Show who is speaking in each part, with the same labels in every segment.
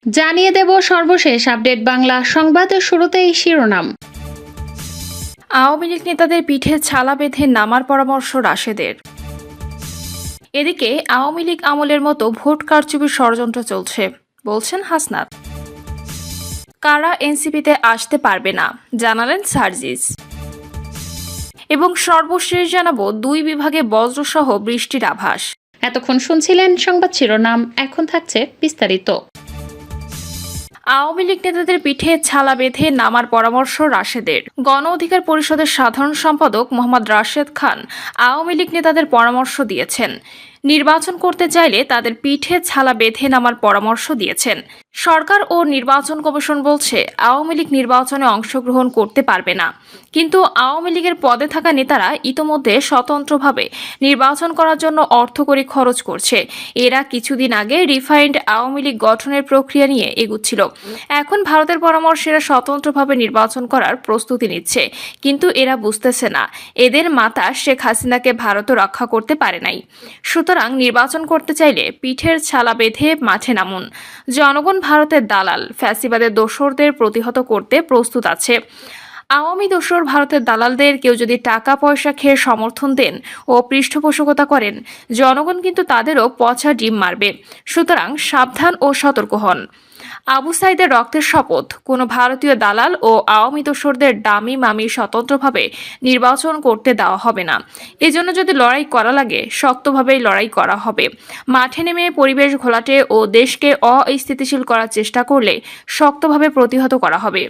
Speaker 1: জানিয়ে দেব সর্বশেষ আপডেট বাংলা সংবাদের শুরুতেই শিরোনাম।
Speaker 2: আওয়ামী লীগ নেতাদের পিঠে ছালা বেঁধে নামার পরামর্শ রাশেদের। এদিকে আওয়ামী লীগ আমলের মতো ভোট কারচুপির ষড়যন্ত্র চলছে বলছেন হাসনাত। কারা এনসিপিতে আসতে পারবে না জানালেন সার্জিস। এবং সর্বশেষ জানাবো 2 বিভাগে বজ্রসহ বৃষ্টির আভাস।
Speaker 1: এতক্ষণ শুনছিলেন সংবাদ শিরোনাম, এখন থাকছে বিস্তারিত।
Speaker 2: আওয়ামী লীগ নেতাদের পিঠে ছালা বেঁধে নামার পরামর্শ রাশেদের। গণ অধিকার পরিষদের সাধারণ সম্পাদক মোহাম্মদ রাশেদ খান আওয়ামী লীগ নেতাদের পরামর্শ দিয়েছেন, নির্বাচন করতে চাইলে তাদের পিঠে ছালা বেঁধে নামার পরামর্শ দিয়েছেন। সরকার ও নির্বাচন কমিশন বলছে আওয়ামী লীগ নির্বাচনে অংশগ্রহণ করতে পারবে না, কিন্তু আওয়ামী লীগের পদে থাকা নেতারা ইতোমধ্যে স্বতন্ত্রভাবে নির্বাচন করার জন্য অর্থকড়ি খরচ করছে। এরা কিছুদিন আগে রিফাইন্ড আওয়ামী লীগ গঠনের প্রক্রিয়া নিয়ে এগুচ্ছিল। এখন ভারতের পরামর্শে এরা স্বতন্ত্রভাবে নির্বাচন করার প্রস্তুতি নিচ্ছে, কিন্তু এরা বুঝতেছে না এদের মাতা শেখ হাসিনাকে ভারতও রক্ষা করতে পারে নাই। সুতরাং নির্বাচন করতে চাইলে পিঠের ছালা বেঁধে মাঠে নামুন। জনগণ ভারতের দালাল ফ্যাসিবাদের দোসরদের প্রতিহত করতে প্রস্তুত আছে। আওয়ামী দোসর ভারতের দালালদের কেউ যদি টাকা পয়সা খেয়ে সমর্থন দেন ও পৃষ্ঠপোষকতা করেন, জনগণ কিন্তু তাদেরও পচা ডিম মারবে। সুতরাং সাবধান ও সতর্ক হন। আবু সাইদের রক্তের শপথ, কোনো ভারতীয় দালাল ও আওয়ামী দোসরদের ডামি মামি স্বতন্ত্রভাবে নির্বাচন করতে দেওয়া হবে না। এজন্য যদি লড়াই করা লাগে শক্তভাবেই লড়াই করা হবে। মাঠে নেমে পরিবেশ ঘোলাটে ও দেশকে অস্থিতিশীল করার চেষ্টা করলে শক্তভাবে প্রতিহত করা হবে।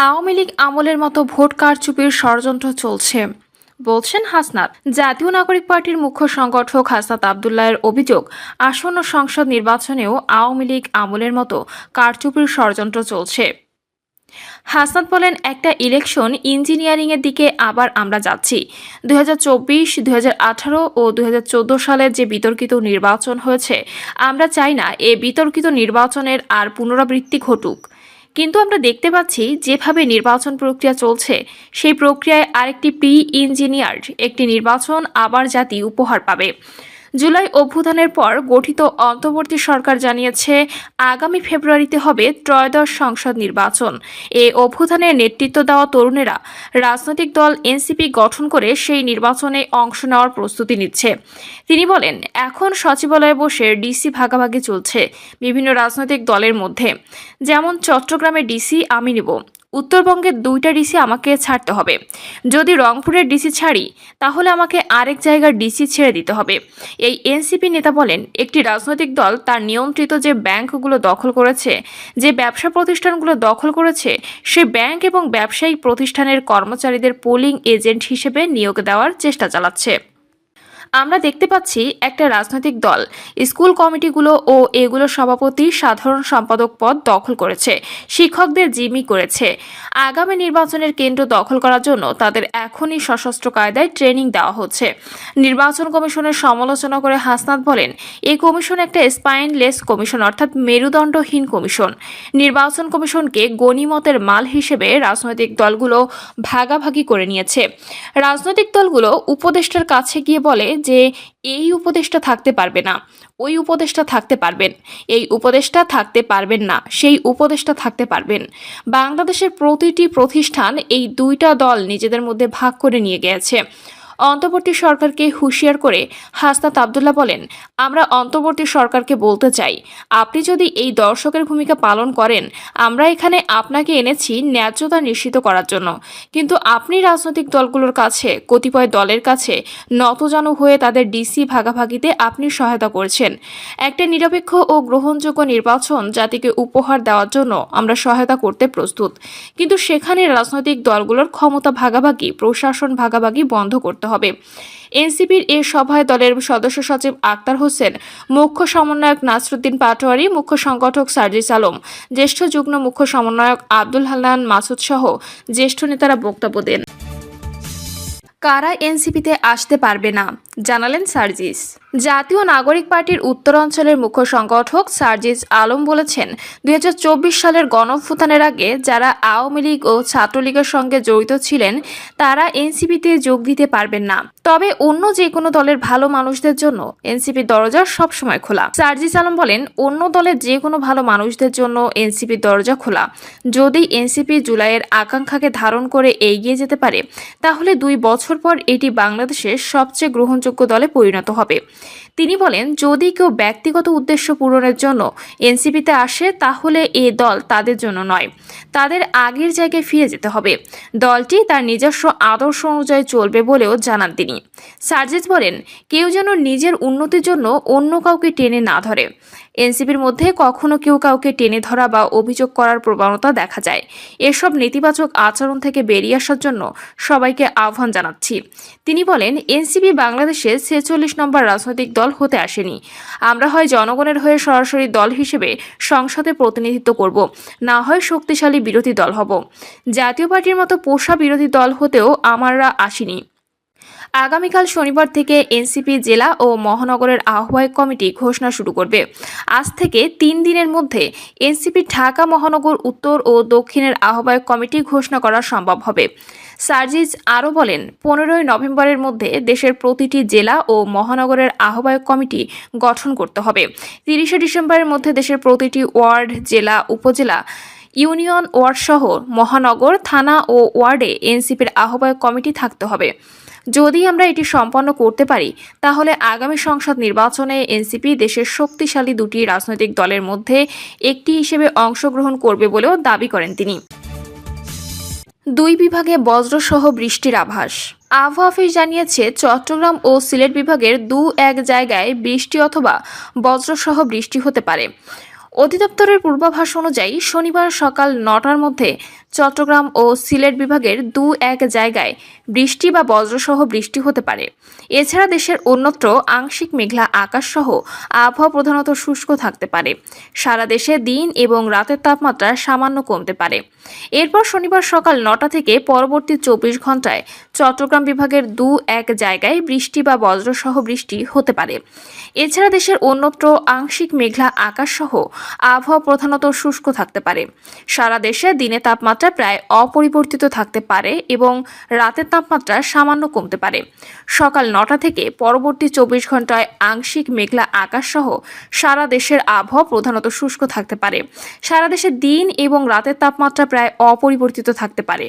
Speaker 2: আওয়ামী লীগ আমলের মতো ভোট কারচুপির ষড়যন্ত্র চলছে বলছেন হাসনাত। জাতীয় নাগরিক পার্টির মুখ্য সংগঠক হাসনাত আবদুল্লাহের অভিযোগ, আসন্ন সংসদ নির্বাচনেও আওয়ামী লীগ আমলের মতো কারচুপির ষড়যন্ত্র চলছে। হাসনাত বলেন, একটা ইলেকশন ইঞ্জিনিয়ারিংয়ের দিকে আবার আমরা যাচ্ছি। 2024, 2018 ও 2014 সালের যে বিতর্কিত নির্বাচন হয়েছে, আমরা চাই না এ বিতর্কিত নির্বাচনের আর পুনরাবৃত্তি ঘটুক। কিন্তু আমরা দেখতে পাচ্ছি যেভাবে নির্বাচন প্রক্রিয়া চলছে, সেই প্রক্রিয়ায় আরেকটি প্রি ইঞ্জিনিয়ার্ড একটি নির্বাচন আবার জাতি উপহার পাবে। জুলাই অভ্যুত্থানের পর গঠিত অন্তর্বর্তী সরকার জানিয়েছে আগামী ফেব্রুয়ারিতে হবে ত্রয়োদশ সংসদ নির্বাচন। এই অভ্যুত্থানের নেতৃত্ব দেওয়া তরুণেরা রাজনৈতিক দল এনসিপি গঠন করে সেই নির্বাচনে অংশ নেওয়ার প্রস্তুতি নিচ্ছে। তিনি বলেন, এখন সচিবালয়ে বসে ডিসি ভাগাভাগি চলছে বিভিন্ন রাজনৈতিক দলের মধ্যে। যেমন চট্টগ্রামের ডিসি আমি নেব, উত্তরবঙ্গের 2টা ডিসি আমাকে ছাড়তে হবে। যদি রংপুরের ডিসি ছাড়ি তাহলে আমাকে আরেক জায়গার ডিসি ছেড়ে দিতে হবে। এই এনসিপি নেতা বলেন, একটি রাজনৈতিক দল তার নিয়ন্ত্রিত যে ব্যাংকগুলো দখল করেছে, যে ব্যবসা প্রতিষ্ঠানগুলো দখল করেছে, সে ব্যাংক এবং ব্যবসায়িক প্রতিষ্ঠানের কর্মচারীদের পোলিং এজেন্ট হিসেবে নিয়োগ দেওয়ার চেষ্টা চালাচ্ছে। আমরা দেখতে পাচ্ছি একটা রাজনৈতিক দল স্কুল কমিটিগুলো ও এগুলো সভাপতি সাধারণ সম্পাদক পদ দখল করেছে, শিক্ষকদের জিম্মি করেছে। আগামী নির্বাচনের কেন্দ্র দখল করার জন্য তাদের এখনই সশস্ত্র কায়দায় ট্রেনিং দেওয়া হচ্ছে। নির্বাচন কমিশনের সমালোচনা করে হাসনাত বলেন, এই কমিশন একটা স্পাইনলেস কমিশন, অর্থাৎ মেরুদণ্ডহীন কমিশন। নির্বাচন কমিশনকে গণিমতের মাল হিসেবে রাজনৈতিক দলগুলো ভাগাভাগি করে নিয়েছে। রাজনৈতিক দলগুলো উপদেষ্টার কাছে গিয়ে বলে যে এই উপদেষ্টা থাকতে পারবে না, ওই উপদেষ্টা থাকতে পারবেন, এই উপদেষ্টা থাকতে পারবেন না, সেই উপদেষ্টা থাকতে পারবেন। বাংলাদেশের প্রতিটি প্রতিষ্ঠান এই 2টা দল নিজেদের মধ্যে ভাগ করে নিয়ে গিয়েছে। অন্তর্বর্তী সরকারকে হুঁশিয়ার করে হাসনাত আবদুল্লাহ বলেন, আমরা অন্তর্বর্তী সরকারকে বলতে চাই, আপনি যদি এই দর্শকের ভূমিকা পালন করেন, আমরা এখানে আপনাকে এনেছি ন্যায্যতা নিশ্চিত করার জন্য, কিন্তু আপনি রাজনৈতিক দলগুলোর কাছে, কতিপয় দলের কাছে নতজানু হয়ে তাদের ডিসি ভাগাভাগিতে আপনি সহায়তা করছেন। একটা নিরপেক্ষ ও গ্রহণযোগ্য নির্বাচন জাতিকে উপহার দেওয়ার জন্য আমরা সহায়তা করতে প্রস্তুত, কিন্তু সেখানে রাজনৈতিক দলগুলোর ক্ষমতা ভাগাভাগি, প্রশাসন ভাগাভাগি বন্ধ করতে হবে। এনসিপির এ সভায় দলের সদস্য সচিব আক্তার হোসেন, মুখ্য সমন্বয়ক নাসরুদ্দিন পাটোয়ারি, মুখ্য সংগঠক সার্জিস আলম, জ্যেষ্ঠ যুগ্ম মুখ্য সমন্বয়ক আব্দুল হান্নান মাসুদ সহ জ্যেষ্ঠ নেতারা বক্তব্য দেন। কারা এনসিপিতে আসতে পারবে না জানালেন সার্জিস। জাতীয় নাগরিক পার্টির উত্তরাঞ্চলের মুখ্য সংগঠক সার্জিস আলম বলেছেন, 2024 সালের গণঅভ্যুত্থানের আগে যারা আওয়ামী লীগ ও ছাত্রলীগের সঙ্গে জড়িত ছিলেন তারা এনসিপিতে যোগ দিতে পারবেন না। তবে অন্য যে কোনো দলের ভালো মানুষদের জন্য এনসিপির দরজা সবসময় খোলা। সার্জিস আলম বলেন, অন্য দলের যে কোনো ভালো মানুষদের জন্য এনসিপির দরজা খোলা। যদি এনসিপি জুলাইয়ের আকাঙ্ক্ষাকে ধারণ করে এগিয়ে যেতে পারে তাহলে 2 বছর পর এটি বাংলাদেশের সবচেয়ে গ্রহণযোগ্য দলে পরিণত হবে। তিনি বলেন, যদি কেউ ব্যক্তিগত উদ্দেশ্য পূরণের জন্য এনসিপিতে আসে তাহলে এ দল তাদের জন্য নয়, তাদের আগের জায়গায় ফিরে যেতে হবে। দলটি তার নিজস্ব আদর্শ অনুযায়ী চলবে বলেও জানান তিনি। সার্জিস বলেন, কেউ যেন নিজের উন্নতির জন্য অন্য কাউকে টেনে না ধরে। এনসিপির মধ্যে কখনো কেউ কাউকে টেনে ধরা বা অভিযোগ করার প্রবণতা দেখা যায়। এসব নেতিবাচক আচরণ থেকে বেরিয়ে আসার জন্য সবাইকে আহ্বান জানাচ্ছি। তিনি বলেন, এনসিপি বাংলাদেশে 46 নম্বর রাজনৈতিক দল হতে আসেনি। আমরা হয় জনগণের হয়ে সরাসরি দল হিসেবে সংসদে প্রতিনিধিত্ব করব, না হয় শক্তিশালী বিরোধী দল হব। জাতীয় পার্টির মতো পোষা বিরোধী দল হতেও আমরা আসিনি। আগামীকাল শনিবার থেকে এনসিপি জেলা ও মহানগরের আহ্বায়ক কমিটি ঘোষণা শুরু করবে। আজ থেকে 3 দিনের মধ্যে এনসিপি ঢাকা মহানগর উত্তর ও দক্ষিণের আহ্বায়ক কমিটি ঘোষণা করা সম্ভব হবে। সার্জিস আরও বলেন, 15 নভেম্বরের মধ্যে দেশের প্রতিটি জেলা ও মহানগরের আহ্বায়ক কমিটি গঠন করতে হবে। 30 ডিসেম্বরের মধ্যে দেশের প্রতিটি ওয়ার্ড, জেলা, উপজেলা, ইউনিয়ন ওয়ার্ড সহ মহানগর, থানা ও ওয়ার্ডে এনসিপির আহ্বায়ক কমিটি থাকতে হবে। যদি আমরা এটি সম্পন্ন করতে পারি তাহলে আগামী সংসদ নির্বাচনে এনসিপি দেশের শক্তিশালী 2টি রাজনৈতিক দলের মধ্যে একটি হিসেবে অংশগ্রহণ করবে বলেও দাবি করেন তিনি। 2 বিভাগে বজ্রসহ বৃষ্টির আভাস। আবহাওয়া অফিস জানিয়েছে, চট্টগ্রাম ও সিলেট বিভাগের 2-1 জায়গায় বৃষ্টি অথবা বজ্রসহ বৃষ্টি হতে পারে। অধিদপ্তরের পূর্বাভাস অনুযায়ী শনিবার সকাল 9টার মধ্যে চট্টগ্রাম ও সিলেট বিভাগের 2-1 জায়গায় বৃষ্টি বা বজ্রসহ বৃষ্টি হতে পারে। এছাড়া দেশের অন্যত্র আংশিক মেঘলা আকাশ সহ আবহাওয়া প্রধানত শুষ্ক থাকতে পারে। সারা দেশে দিন এবং রাতের তাপমাত্রা সামান্য কমতে পারে। এরপর শনিবার সকাল 9টা থেকে পরবর্তী 24 ঘন্টায় চট্টগ্রাম বিভাগের 2-1 জায়গায় বৃষ্টি বা বজ্রসহ বৃষ্টি হতে পারে। এছাড়া দেশের অন্যত্র আংশিক মেঘলা আকাশ সহ আবহাওয়া প্রধানত শুষ্ক থাকতে পারে। সারা দেশে দিনে তাপমাত্রা প্রায় অপরিবর্তিত থাকতে পারে এবং রাতের তাপমাত্রা সামান্য কমতে পারে। সকাল 9টা থেকে পরবর্তী 24 ঘন্টায় আংশিক মেঘলা আকাশ সহ সারা দেশের আবহাওয়া প্রধানত শুষ্ক থাকতে পারে। সারা দেশে দিন এবং রাতের তাপমাত্রা প্রায় অপরিবর্তিত থাকতে পারে।